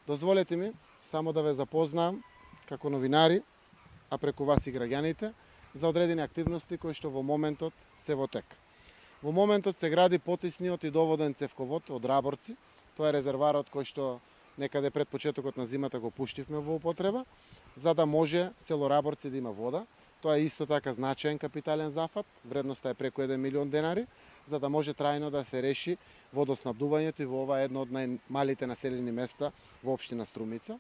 Дозволете ми само да ве запознаам како новинари, а преку вас и граѓаните, за одредени активности кои што во моментот се во тек. Во моментот се гради потисниот и доводен цевковод од Раборци. Тоа е резерварот кој што некаде пред почетокот на зимата го пуштивме во употреба, за да може село Раборци да има вода. Тоа е исто така значаен капитален зафат, вредноста е преку 1 милион денари, за да може трајно да се реши водоснабдувањето и во ова едно од најмалите населени места во општина Струмица.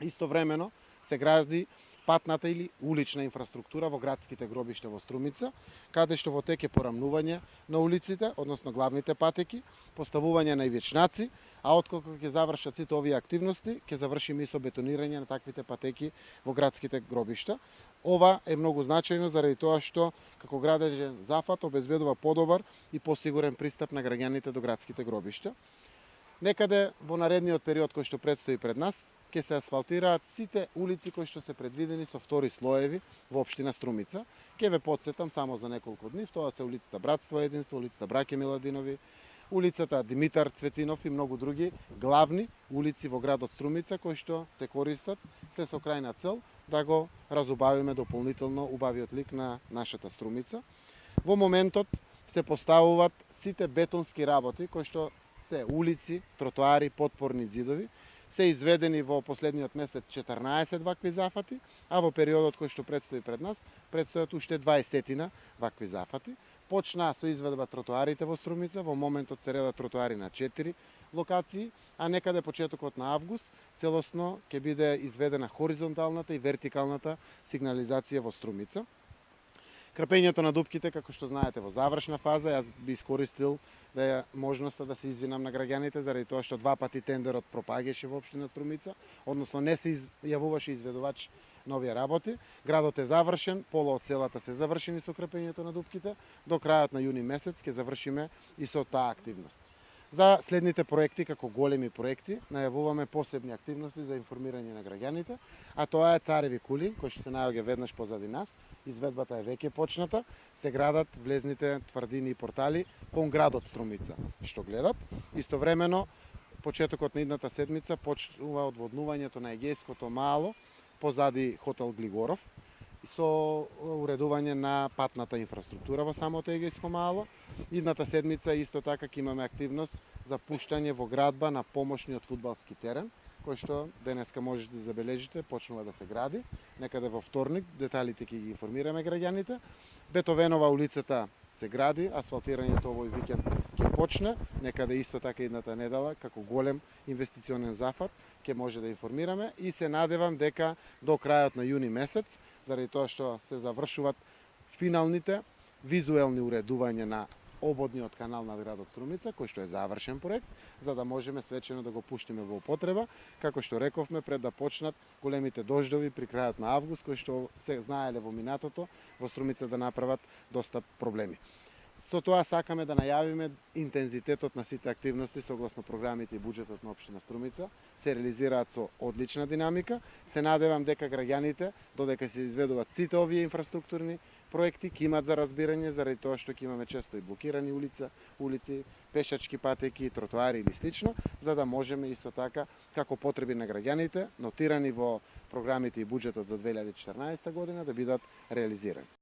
Истовремено се гради патната или улична инфраструктура во градските гробишта во Струмица, каде што во тек е порамнување на улиците, односно главните патеки, поставување на ивичнаци, а откако ќе завршат сите овие активности, ќе завршиме и со бетонирање на таквите патеки во градските гробишта. Ова е многу значајно заради тоа што како градежен зафат обезбедува подобар и посигурен пристап на граѓаните до градските гробишта. Некаде во наредниот период кој што предстои пред нас, ќе се асфалтираат сите улици кои што се предвидени со втори слоеви во општина Струмица. Ќе ве потсетам само за неколку дни, тоа се улицата Братство и единство, улицата Браке Миладинови, улицата Димитар Цветинов и многу други главни улици во градот Струмица кои што се користат се со крајна цел да го разубавиме дополнително убавиот лик на нашата Струмица. Во моментот се поставуваат сите бетонски работи кои што се улици, тротоари, подпорни ѕидови, се изведени во последниот месец 14 вакви зафати, а во периодот кој што предстои пред нас, предстојат уште 20 вакви зафати. Почнаа со изведба тротоарите во Струмица, во моментот се редат тротоари на 4 локации, а некаде почетокот на август целосно ќе биде изведена хоризонталната и вертикалната сигнализација во Струмица. Крпењето на дупките, како што знаете, во завршна фаза, јас би искористил да е можноста да се извинам на граѓаните заради тоа што два пати тендерот пропаѓаше во општина Струмица, односно не се јавуваше изведувач на овие работи. Градот е завршен, пола од селата се завршени со крпењето на дупките, до крајот на јуни месец ќе завршиме и со таа активност. За следните проекти, како големи проекти, најавуваме посебни активности за информирање на граѓаните, а тоа е Цареви кули, кој што се наоѓа веднаш позади нас. Изведбата е веќе почната, се градат влезните тврдини и портали кон градот Струмица, што гледат. Истовремено, почетокот на идната седмица почнува одводнувањето на Егејското мало позади хотел Глигоров, со уредување на патната инфраструктура во самото Егејско мало. Идната седмица исто така ќе имаме активност за пуштање во градба на помошниот фудбалски терен, кој што денеска можете да забележите, почнува да се гради. Некаде во вторник, деталите ќе ги информираме граѓаните. Бетовенова улицата се гради, асфалтирањето овој викенд ќе почне, некаде исто така идната недела, како голем инвестиционен зафат, ќе може да информираме и се надевам дека до крајот на јуни месец, заради тоа што се завршуваат финалните визуелни уредувања на ободниот канал на градот Струмица, кој што е завршен проект, за да можеме свечено да го пуштиме во употреба, како што рековме пред да почнат големите дождови при крајот на август, кои што се знаеле во минатото во Струмица да направат доста проблеми. Со тоа сакаме да најавиме интензитетот на сите активности согласно програмите и буџетот на општина Струмица се реализираат со одлична динамика. Се надевам дека граѓаните, додека се изведуваат сите овие инфраструктурни проекти, ќе имат за разбирање заради тоа што ќе имаме често и блокирани улици, пешачки патеки, тротоари или слично, за да можеме исто така како потреби на граѓаните, нотирани во програмите и буџетот за 2014 година, да бидат реализирани.